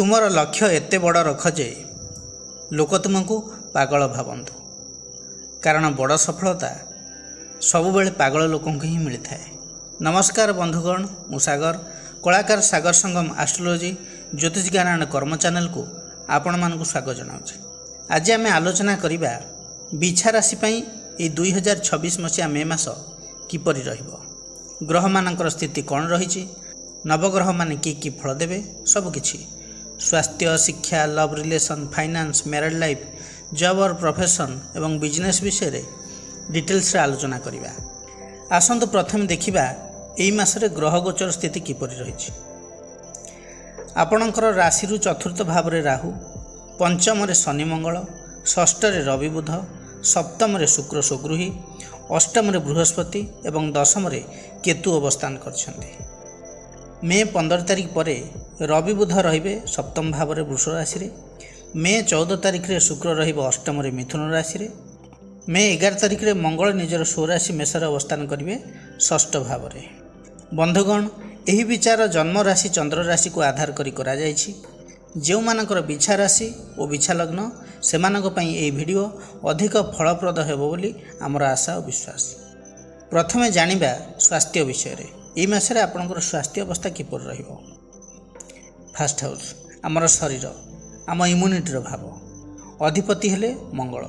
तुमर लक्ष्य एते बड़ रख जे लोक तुमको पागल भावतु कारण बड़ सफलता सबुबले पागल लोक ही मिलता है। नमस्कार बंधुगण, मु सागर कलाकार सागर संगम एस्ट्रोलॉजी ज्योतिष ज्ञान कर्म चैनल को आपण मानक स्वागत जनाऊँ। आज आम आलोचना करवा बिछा राशि ये 2026 मसीहा मे मास किपरि रहिबो, ग्रह मानकर स्थिति कौन रही, नवग्रह मान कि फल देवे, सबकिछि स्वास्थ्य, शिक्षा, love relation, finance, married life, job और प्रोफेशन एवं बिजनेस विषय रे डिटेल्स रे आलोचना करिबा। आसंतु प्रथम देखिबा एई मासरे ग्रह गोचर स्थिति किपरि रहिछि। आपणकर राशि रु चतुर्थ भाव रे राहु, पंचम रे शनि मंगल, षष्ठ रे रवि बुध, सप्तम रे शुक्र स्वगृही, अष्टम रे बृहस्पति एवं दशम रे केतु अवस्थान करछन्ति। मे 15 तारिख पर रवि बुध रहिबे सप्तम भाव रे वृष राशि रे, मे 14 तारिख रे शुक्र रहिबो अष्टम रे मिथुन राशि रे, मे 11 तारिख रे मंगल निजर स्वराशि मेष रे अवस्थान करिवे षष्ठ भाव रे। बंधुगण, एही विचार जन्म राशि चंद्र राशि को आधार करी करा जायछि। जेउ मानकर बिछा राशि और बिछा लग्न सेमानक पई एही वीडियो अधिक फलप्रद हेबो बोली हमर आशा और विश्वास। प्रथमे जानिबा स्वास्थ्य विषय रे। एही मासरे आपनकर स्वास्थ्य अवस्था किपर रहिबो। फास्ट हाउस आमर शरीर, आम इम्यूनिटी भाव, अधिपति हेले मंगल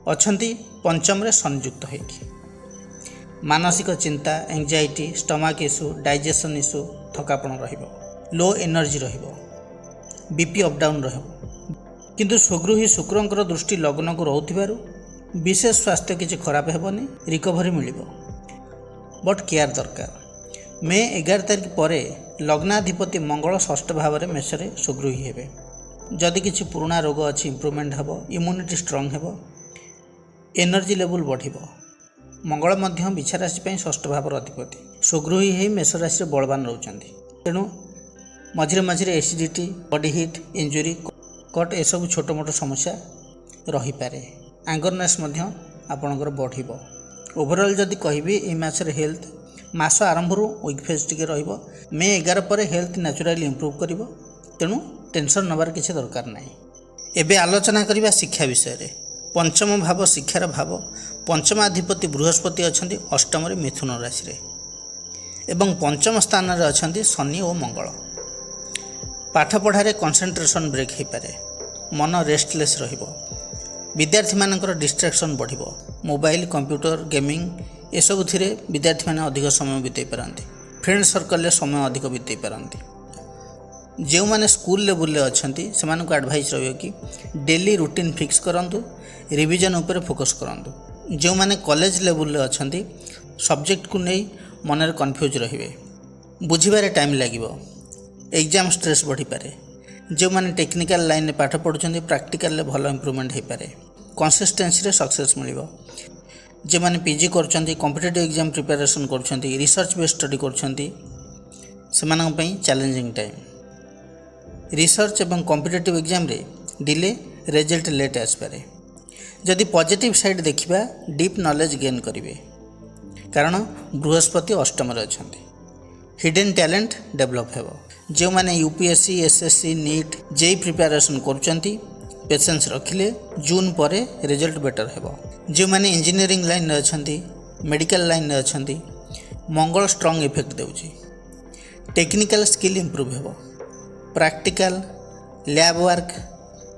अछंती पंचम रे संयुक्त होइकी। मानसिक चिंता, anxiety, stomach issue, digestion issue, थकापन रहिबो, लो एनर्जी रहिबो, बीपी अप डाउन रहिबो। किंतु स्वगृही शुक्रंकर दृष्टि लग्न को रहउथिबारु विशेष स्वास्थ्य किछि खराब हेबोनी, रिकवरी मिलिबो, बट केयर दरकार। मे 11 तारिख पर लग्नाधिपति मंगल षष्ठ भाव में मेष रे स्वगृही हेबे। जदि किछि पुराना रोग अच्छी इम्प्रूवमेंट हेबो, इम्यूनिटी स्ट्रंग हेबो, एनर्जी लेवल बढ़िबो। मंगल मध्य बिछा राशि पई षष्ठ भाव अधिपति स्वगृही हे मेष राशि रे बलवान रहउचंती। तेणु मझिरे मझिरे acidity, body heat, injury, cut ए सब छोट मोट समस्या रही पारे। एंगरनेस मध्य आपणकर बढ़िबो। ओवरऑल जदि कहबी ए मासरे हेल्थ मास आरंभ वीक फेज टिके रहिबो। मे 11 पर हेल्थ नेचुराली इंप्रूव करिबो, तेणु टेंशन नबार किसी दरकार नहीं। एबे आलोचना करिबा शिक्षा विषय रे। पंचम भाव शिक्षार भाव, पंचमाधिपति बृहस्पति अछंती अष्टम रे मिथुन राशि रे एवं पंचम स्थान रे अछंती शनि और मंगल। पाठ पढ़ारे कंसंट्रेशन ब्रेक हो पारे, मन रेस्टलेस रहिबो, विद्यार्थी मानकर डिस्ट्रैक्शन बढ़िबो, मोबाइल, कंप्यूटर, गेमिंग ए सब थिरे विद्यार्थी माने अधिक समय बिताई पारंती, फ्रेंड सर्कल ले समय अधिक बिताई पारंती। जो माने स्कूल लेवल ले अछंती सेमानक एडवाइस रहियो कि डेली रूटीन फिक्स करंतु, रिवीजन ऊपर फोकस करंतु। जो माने कॉलेज लेवल ले अछंती सब्जेक्ट को नहीं मन रे कंफ्यूज रहिबे, बुझिबारे टाइम लागिबो, एग्जाम स्ट्रेस बढ़ी पारे। जो माने टेक्निकल लाइन में पाठ पढ़ुछंती प्रैक्टिकल ले भलो इंप्रूवमेंट हो पारे, कंसिस्टेंसी रे सक्सेस मिलिबो। जे माने पीजी करछंती, कॉम्पिटिटिव एग्जाम प्रिपरेशन करछंती, रिसर्च बेस्ड स्टडी करछंती, सेमानक पई चैलेंजिंग टाइम। रिसर्च एवं कॉम्पिटिटिव एग्जाम रे डिले, रिजल्ट लेट आस पारे। जदि पॉजिटिव साइड देखिबा डीप नॉलेज गेन करिवे, कारण बृहस्पति अष्टम रे अछंती। हिडन टैलेंट डेवलप हेबो। जो माने UPSC, SSC, NEET, JEE preparation करछंती पेशेंस रखिले जून पर रिजल्ट बेटर हेबो। जो माने इंजीनियरिंग लाइन में अछंती, मेडिकल लाइन में अछंती, मंगल स्ट्रॉन्ग इफेक्ट देउची। टेक्निकल स्किल इंप्रूव हेबो, practical, lab work,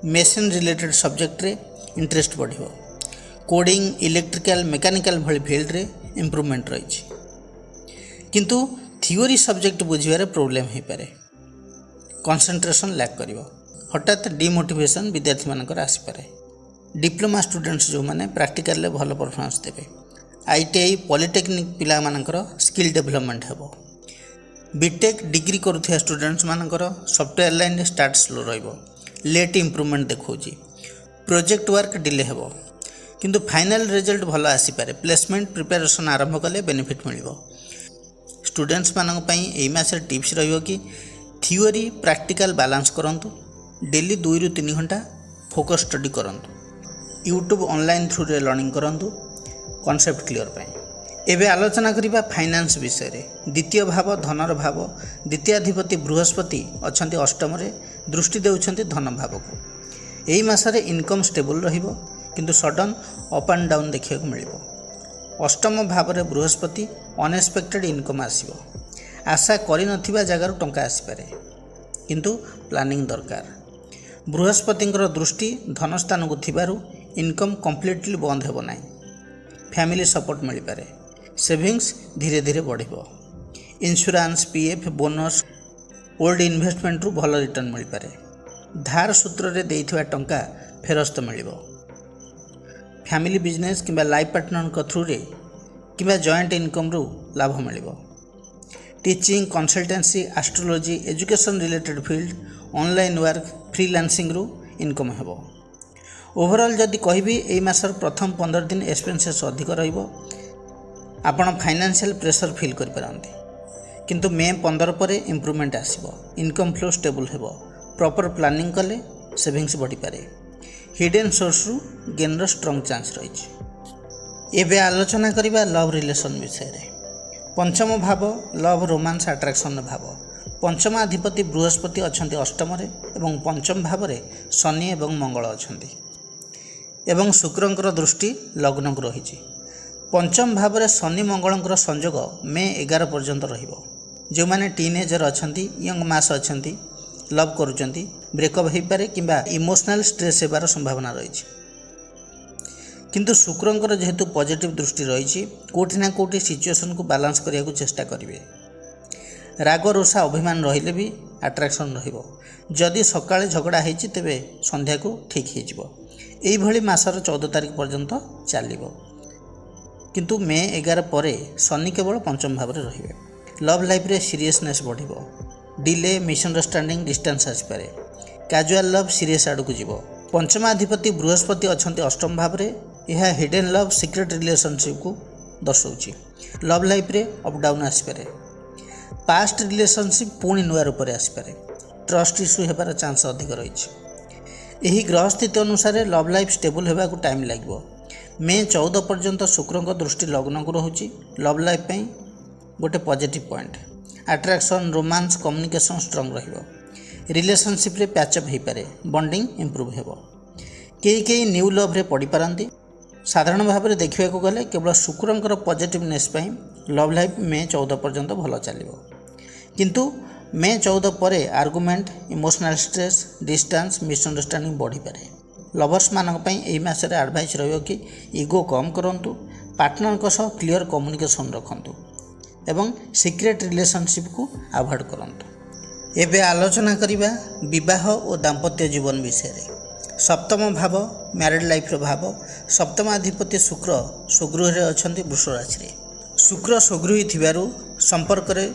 machine related subject रे इंटरेस्ट बढ़िबो, कोडिंग, इलेक्ट्रिकल, मेकानिकल भली फील्ड रे इंप्रूवमेंट रही। किंतु थियोरी सब्जेक्ट बुझिबारे प्रॉब्लम हो पारे, कंसंट्रेशन लैक करिवो, हठात डिमोटिवेशन विद्यार्थी मानकर आसी पारे। डिप्लोमा स्टूडेंट्स जो माने प्रैक्टिकल ले भलो परफॉर्मेंस देबे। आईटीआई, पॉलिटेक्निक पिला मानकर स्किल डेवलपमेंट हेबो। बीटेक डिग्री करूथिया स्टूडेंट्स मानकर सॉफ्टवेयर लाइन रे स्टार्ट स्लो रहइबो, लेट इंप्रूवमेंट देखौची, प्रोजेक्ट वर्क डिले हेबो, किंतु फाइनल रिजल्ट भलो आसी पारे। प्लेसमेंट प्रिपरेशन आरंभ कले बेनिफिट मिलिबो। स्टूडेंट्स मानक पई एई मासरे टिप्स रहिबो कि थियोरी प्रैक्टिकल बैलेंस करंतु, डेली 2 ରୁ 3 घंटा फोकस स्टडी करंतु, यूट्यूब ऑनलाइन थ्रू रे लर्निंग करंतु कॉन्सेप्ट क्लियर पाए। एबे आलोचना करिबा फाइनान्स विषय रे। द्वितीय भाव धनर भाव, द्वितीयाधिपति बृहस्पति अछंती अष्टम रे, दृष्टि देउछंती धन भाव को। एही मासरे इनकम स्टेबल रहिबो, किंतु सडन अप एंड डाउन देखिବାକୁ मिलिबो। अष्टम भाव रे बृहस्पति अनएक्सपेक्टेड इनकम आसीबो। आशा करि नथिबा जगार टंका आसी पारे, किंतु प्लानिंग दरकार। बृहस्पतिंकर दृष्टि धन स्थान को थिबारु इनकम कंप्लीटली बंद हेबो नाही। फैमिली सपोर्ट मिल पारे। सेविंग्स धीरे धीरे बढ़िबो। Insurance, PF, bonus, old investment रु भल रिटर्न मिल पारे। धार सूत्र रे देइथिबा टंका फेरस्त मिलिबो। फैमिली बिजनेस किंबा लाइफ पार्टनर को थ्रू रे किंबा जॉइंट इनकम रु लाभ मिलिबो। Teaching, consultancy, astrology, education related field, online work, freelancing रु इनकम हेबो। ओवरऑल जदि कहबी एई मासर प्रथम 15 दिन एक्सपेंसेस अधिक रहिबो। आपण फाइनेंशियल प्रेशर फील कर पारंती, किंतु मे 15 पर इम्प्रूवमेंट आसीबो। इनकम फ्लो स्टेबल हेबो। प्रॉपर प्लानिंग कले सेविंग्स बढ़ी पारे। हिडन सोर्स रु गेन स्ट्रॉन्ग चांस रही। एबे आलोचना करिबा लव रिलेशन विषय रे। पंचम भाव लव रोमांस अट्रैक्शन भाव। पंचमाधिपति बृहस्पति अछंती अष्टम रे एवं पंचम भाव रे शनि एवं मंगल अछंती एवं शुक्रंकर दृष्टि लग्न को रही। पंचम भाव रे शनि मंगलंकर संयोग मे 11 पर्यंत रहिबो। जो माने टीनेजर अछंती, यंग मास अछंती, लव करूचंती, ब्रेकअप हो पारे किंबा इमोशनल स्ट्रेस हेबार संभावना रही। किंतु शुक्रंकर जेहेतु पॉजिटिव दृष्टि रही, कोठी ना कोठी सिचुएशन को बैलेंस करिया को चेष्टा करिवे। राग रोषा अभिमान रहिले भी अट्रैक्शन रहिबो। जदि सकाळे झगड़ा हेछि तेबे संध्या को ठीक हे जिवो। एई भली मासर 14 तारिख पर्यंत चलिबो। किंतु मे 11 परे शनि केवल पंचम भाव में रहिबे। लव लाइफ रे सीरियसनेस बढ़िबो। डिले, मिसअंडरस्टैंडिंग, डिस्टेंस आसपारे। कैजुअल लव सीरियस आड़ को जीवो। पंचमाधिपति बृहस्पति अछंती अष्टम भाव में। यह हिडन लव, सीक्रेट रिलेशनशिप को दर्शाउछि। लव लाइफ रे अप डाउन आसपारे। पास्ट रिलेशनशिप पुणी नुआ रूप से आसपारे। ट्रस्ट इश्यू हेबार चांस अधिक रही। यही ग्रह स्थिति अनुसार लव लाइफ स्टेबल होगा टाइम लगे। मे 14 पर्यंत शुक्र दृष्टि लग्न को रोचे। लव लाइफ पे गोटे positive point. Attraction, romance, communication strong रहिबो। रिलेशनशिप रे पैचअप हो पारे। बॉन्डिंग इंप्रूव हेबो। कई न्यू लव रे पड़ी पारंती। साधारण भाव में देखा गले केवल शुक्रंकर पॉजिटिवनेस लव लाइफ मे 14 पर्यंत भल चलिबो। किंतु मे 14 पर argument, emotional stress, distance, misunderstanding बढ़ी पारे। लवर्स मानक पई एही मासरे एडवाइस रहियो कि इगो कम करंतु, पार्टनर को सह क्लियर कम्युनिकेशन रखंतु एवं सीक्रेट रिलेशनशिप को अवॉइड करंतु। एबे आलोचना करिबा विवाह और दाम्पत्य जीवन विषय रे। सप्तम भाव मैरिड लाइफ रो भाव। सप्तमाधिपति शुक्र स्वगृह रे अछंती वृष राशि रे। शुक्र स्वगृही थिबारु संपर्क रे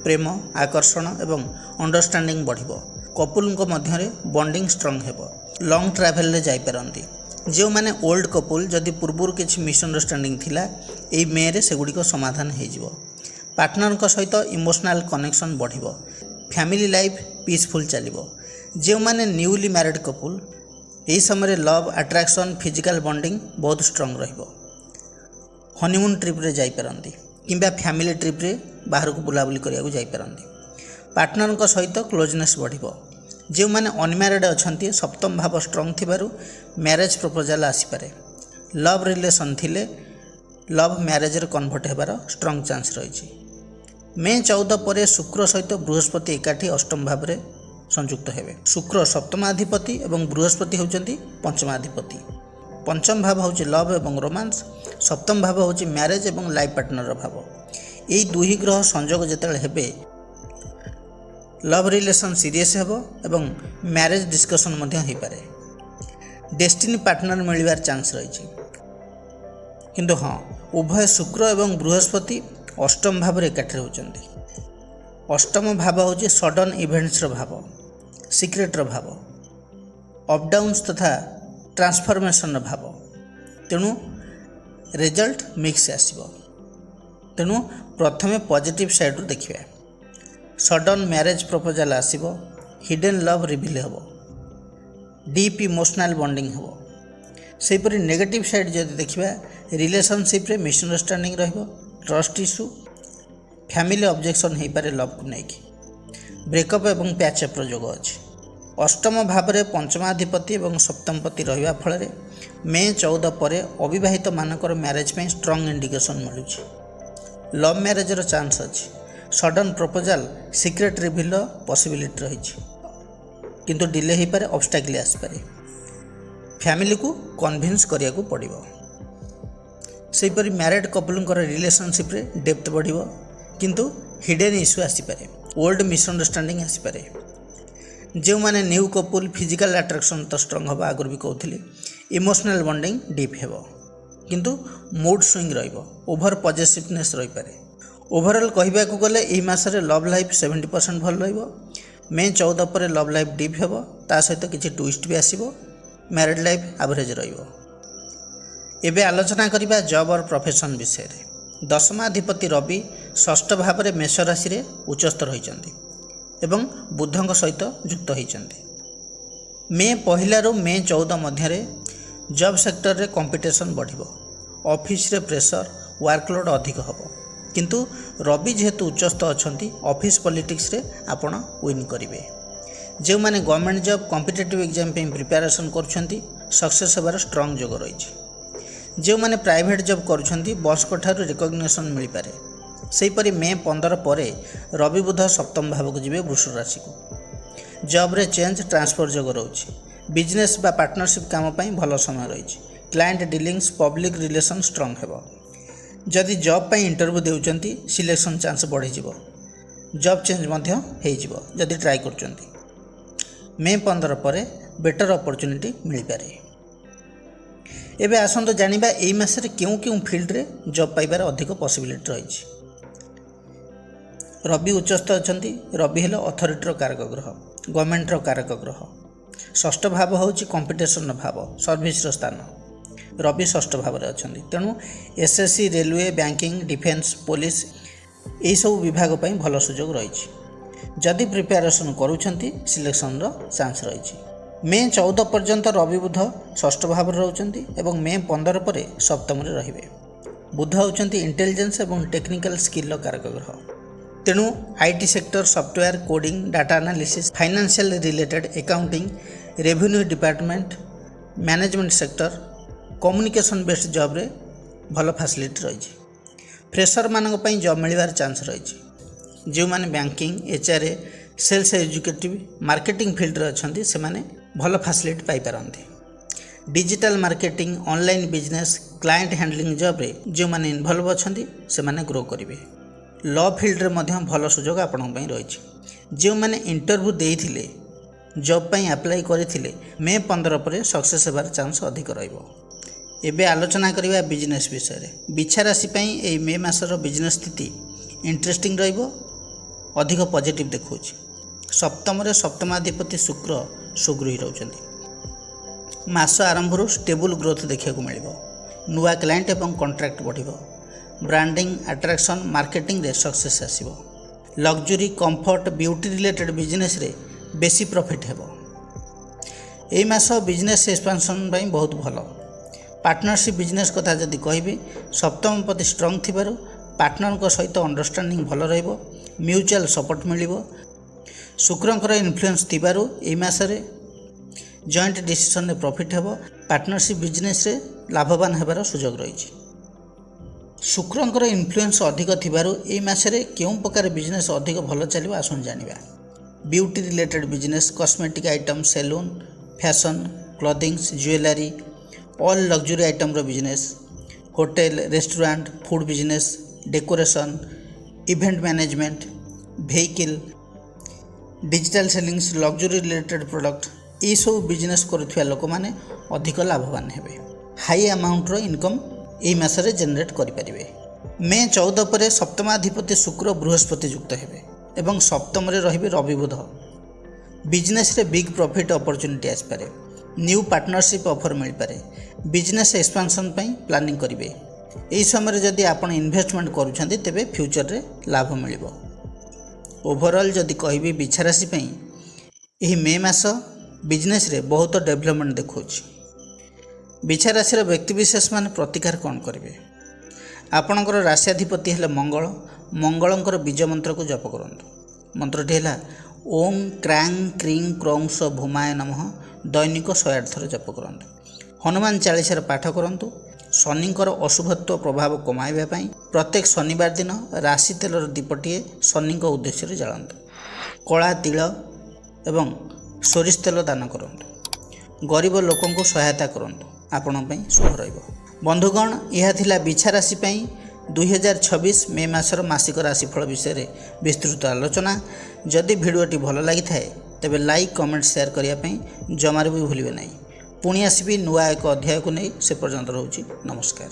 प्रेम, आकर्षण एवं अंडरस्टैंडिंग बढ़िबो। कपुल को मध्य रे बॉन्डिंग स्ट्रॉन्ग हेबो। लॉन्ग ट्रैवल रे जाई पारंती। जो माने ओल्ड कपुल जदि पूर्व किसी मिसअंडरस्टैंडिंग थिला एई मे रे सेगुडी को समाधान हो जिवो। पार्टनर को सहित इमोशनल कनेक्शन बढ़िबो। फैमिली लाइफ पीसफुल चलिबो। जो माने न्यूली मैरिड कपुल एही समय लव, अट्रैक्शन, फिजिकल बॉन्डिंग बहुत स्ट्रॉन्ग रहिबो। हनीमून ट्रिप रे जाई पारंती किंबा फैमिली ट्रिप रे बाहर को बुलाबुली करिया को जाई पारंती। पार्टनर को सहित क्लोजनेस बढ़िबो। जो माने अनमैरिड अछंती सप्तम भाव स्ट्रॉन्ग थिबारु मैरिज प्रपोजल आसीपारे। लव रिलेशन थिले लव मैरिज रे कन्वर्ट हेबार स्ट्रॉन्ग चांस रही। मे 14 पर शुक्र सहित बृहस्पति एकाठी अष्टम भाव में संयुक्त हेबे। शुक्र सप्तमाधिपति एवं बृहस्पति होउचंती पंचमाधिपति। पंचम भाव होउची लव एवं रोमांस। सप्तम भाव होउची मैरिज एवं लाइफ पार्टनर भाव। यही दुही ग्रह संयोग जेतेबेले हेबे लव रिलेशन सीरियस हेबो एवं मैरिज डिस्कशन मध्य हो पारे। डेस्टिनी पार्टनर मिलवार चांस रही। किंतु हाँ, उभय शुक्र एवं बृहस्पति अष्टम भाव में एकाठी होउचंती। अष्टम भाव होउची सडन इवेंट्स भाव, सीक्रेट भाव, अप डाउन्स तथा ट्रांसफॉर्मेशन भाव। तेणु रिजल्ट मिक्स आसीबो। तेणु प्रथमे पॉजिटिव साइड रू देखिबा। सडन मैरिज प्रपोजल आसीबो। हिडन लव रिवील हेबो। डीप इमोशनल बॉन्डिंग हेबो। सेहीपरि नेगेटिव साइड जदि देखिबा रिलेशनशिप रे मिसअंडरस्टैंडिंग रहिबो। ट्रस्ट इश्यू, फैमिली ऑब्जेक्शन हो पारे लव को लेकिन, ब्रेकअप एवं पैचअप योग अच्छी। अष्टम भाव में पंचमाधिपति और सप्तमपति रहा फल मे 14 पर अविवाहित मानकर मैरेज में स्ट्रंग इंडिकेशन मिलूँ। लव मैरेजर चांस अच्छी। सडन प्रपोजाल सीक्रेट रिविल पॉसिबिलिटी रही किंतु डिले हो पारे, ऑब्स्टैकल आसपे। फैमिली को कन्विंस करिया को पड़िबो। सेहीपरि मैरिड कपलंकर रिलेशनशिप रे डेप्थ बढ़िबो किंतु हिडन इश्यू आसीपारे, ओल्ड मिसअंडरस्टैंडिंग आसीपारे। जो माने न्यू कपल फिजिकल अट्रैक्शन तो स्ट्रंग हबा, आगुरी भी कहूली। इमोशनल बॉन्डिंग डीप हेबो किंतु मूड स्विंग रहिबो, ओभर पॉजिटिवनेस रही पारे। ओवरऑल कहबा को गले एही मासरे लव लाइफ 70% भल रहिबो। मे 14 पर लव लाइफ डीप हेबो, ता सहित किछि ट्विस्ट भी आसीबो। मैरिड लाइफ एवरेज रहिबो। एबे आलोचना करिबा जॉब और प्रोफेशन विषय रे। दशमाधिपति रवि षष्ठ भाव में मेष राशि रे उच्चस्थ रहिचंती एवं बुधंक सहित युक्त होइचंती। मे 1 रु मे 14 मध्य जॉब सेक्टर रे कंपटीशन बढ़िबो, ऑफिस रे प्रेशर वर्कलोड अधिक हबो किंतु रवि जेहेतु उच्चस्थ अछंती ऑफिस पॉलिटिक्स रे आपण विन करिवे। जो माने गवर्नमेंट जॉब कॉम्पिटिटिव एग्जाम पे प्रिपरेशन करुछंती सक्सेस हेबार स्ट्रॉन्ग जोग रही। जो माने प्राइवेट जॉब करुछंती बॉस को ठारू रिकॉग्निशन मिल पारे। सेहीपरि मे 15 पर रवि बुध सप्तम भाव को जिवे वृष राशि को। जॉब रे चेंज ट्रांसफर जोग रही। बिजनेस बा पार्टनरशिप काम पई भल समय रही। Client dealings public relation strong हेबो। जदि जॉब पई इंटरव्यू देउचंती सिलेक्शन चांस बढ़ी जिवो। जॉब चेंज मध्य हेइ जिवो जदि ट्राई करचंती। मे 15 पर बेटर अपॉर्चुनिटी मिल पारे। एबे आसंतो जानिबा एई मासरे केउ केउ फील्ड रे जॉब पाइबार अधिक पॉसिबिलिटी रही। रवि उच्चस्थ अछंती। रवि हेलो अथॉरिटी रो कारक ग्रह, गवर्नमेंट रो कारक ग्रह। षष्ठ भाव होची कंपटीशन भाव, सर्विस रो स्थान। रवि षष्ठ भाव रे अछंती, तेणु SSC, railway, banking, defence, police एई सब विभाग पई भल सुजोग रही। जदि प्रिपेरेसन करुछंती सिलेक्शन रो चांस रही। मे 14 पर्यंत रवि बुध षष्ठ भाव रहउचंती एवं मे 15 पर सप्तम रे रहिबे। बुध होउचंती इंटेलिजेंस एवं टेक्निकल स्किल रो कारक ग्रह। तेणु IT sector, software, coding, data analysis, financial related, accounting, revenue department, management sector, communication based job रे भल फैसिलिटी रही। फ्रेशर मानक पई जॉब मिलवार चांस रही। जो माने banking, HRA, sales executive, marketing field रे अछंती से माने भल फैसिलिटी पाई पारंती। Digital marketing, online business, client handling job रे जो माने इन्वॉल्व अछंती से माने ग्रो करिवे। लॉ फील्ड रे मध्य भल सुजोग आपन पई रही। जो माने इंटरव्यू देइथिले, जॉब पई अप्लाई करिथिले, मे 15 पर सक्सेस हेबार चांस अधिक रहिबो। एबे आलोचना करिवा बिजनेस विषय रे। बिछा राशि पई ए मे मासर बिजनेस स्थिति इंटरेस्टिंग रहिबो, अधिक पॉजिटिव देखौछि। सप्तम रे सप्तमाधिपति शुक्र सुगृही रहउचंती। मास आरंभ रु स्टेबल ग्रोथ देखिया को मिलिबो। नुआ क्लाएंट एवं कॉन्ट्रैक्ट बढ़िबो। ब्रांडिंग, अट्रैक्शन, मार्केटिंग रे सक्सेस आसीबो। Luxury, comfort, beauty related business रे बेसी प्रॉफिट हेबो। एई मास बिजनेस एक्सपेंशन पई बहुत भलो। पार्टनरशिप बिजनेस कथा जदि कहबे, सप्तम पति स्ट्रॉन्ग थिबारु पार्टनर को सहित अंडरस्टैंडिंग भल रहिबो। म्यूचुअल सपोर्ट मिलिबो। शुक्रंकर इन्फ्लुएंस थिबारु एई मासरे जॉइंट डिसीजन रे प्रॉफिट हेबो। पार्टनरशिप बिजनेस रे लाभवान हेबार सुजोग रही। शुक्रंकर इन्फ्लुएंस अधिक थिबारु एई मासरे केउं प्रकार बिजनेस अधिक भल चलिबो आसुन जानिबा। Beauty related business, cosmetic item, salon, fashion, clothings, jewellery, all luxury item रो business, hotel, restaurant, food business, decoration, event management, vehicle, digital sellings, luxury related product ये सब बिजनेस करुवा लोक मैंने अधिक लाभवान हेबे। हाई अमाउंट रो इनकम एई मासरे जनरेट करिपारिबे। मे 14 पर सप्तमाधिपति शुक्र बृहस्पति युक्त हेबे एवं सप्तम रे रहिबे रवि बुध। बिजनेस रे बिग प्रॉफिट अपॉर्चुनिटी आसपारे। न्यू पार्टनरशिप ऑफर मिल पारे। बिजनेस एक्सपेंशन पई प्लानिंग करिवे। एई समय जदि आपण इन्वेस्टमेंट करूछंती तेबे फ्यूचर रे लाभ मिलिबो। ओवरऑल जदि कहबी बिछा राशि पई एही मे मास बिजनेस रे बहुत डेवलपमेंट देखौछि। बिछा राशि रो व्यक्ति विशेष माने प्रतिकार कोन करिवे। ଆପଣଙ୍କର ରାଶ୍ୟାଧିପତି ହେଲେ ମଙ୍ଗଳ। ମଙ୍ଗଳଙ୍କର ବୀଜ ମନ୍ତ୍ରକୁ ଜପ କରନ୍ତୁ। ମନ୍ତ୍ରଟି ହେଲା ଓಂ କ୍ରାଂ କ୍ରିଂ କ୍ରୌଂସ ଭୂମାୟ ନମଃ। ଦୈନିକ 108 ଥର ଜପ କରନ୍ତୁ। ହନୁମାନ ଚାଳିଶାର ପାଠ କରନ୍ତୁ। ଶନିଙ୍କର ଅଶୁଭତ୍ୱ ପ୍ରଭାବ କମାଇବା ପାଇଁ ପ୍ରତ୍ୟେକ ଶନିବାର ଦିନ ରାଶି ତେଲର ଦୀପଟିଏ ଶନିଙ୍କ ଉଦ୍ଦେଶ୍ୟରେ ଜାଳନ୍ତୁ। କଳା ତିଳ ଏବଂ ସୋରିଷ ତେଲ ଦାନ କରନ୍ତୁ। ଗରିବ ଲୋକଙ୍କୁ ସହାୟତା କରନ୍ତୁ। ଆପଣଙ୍କ ପାଇଁ ଶୁଭ ରହିବ। ବନ୍ଧୁଗଣ, ଏହା ଥିଲା ବିଛା ରାଶି ପାଇଁ 2026 ମେ ମାସର ମାସିକ ରାଶିଫଳ ବିଷୟରେ ବିସ୍ତୃତ ଆଲୋଚନା। ଯଦି ଭିଡ଼ିଓଟି ଭଲ ଲାଗିଥାଏ ତେବେ ଲାଇକ୍, କମେଣ୍ଟ, ସେୟାର କରିବା ପାଇଁ ଜମାରୁ ବି ଭୁଲିବେ ନାହିଁ। ପୁଣି ଆସିବି ନୂଆ ଏକ ଅଧ୍ୟାୟକୁ ନେଇ। ସେ ପର୍ଯ୍ୟନ୍ତ ରହୁଛି ନମସ୍କାର।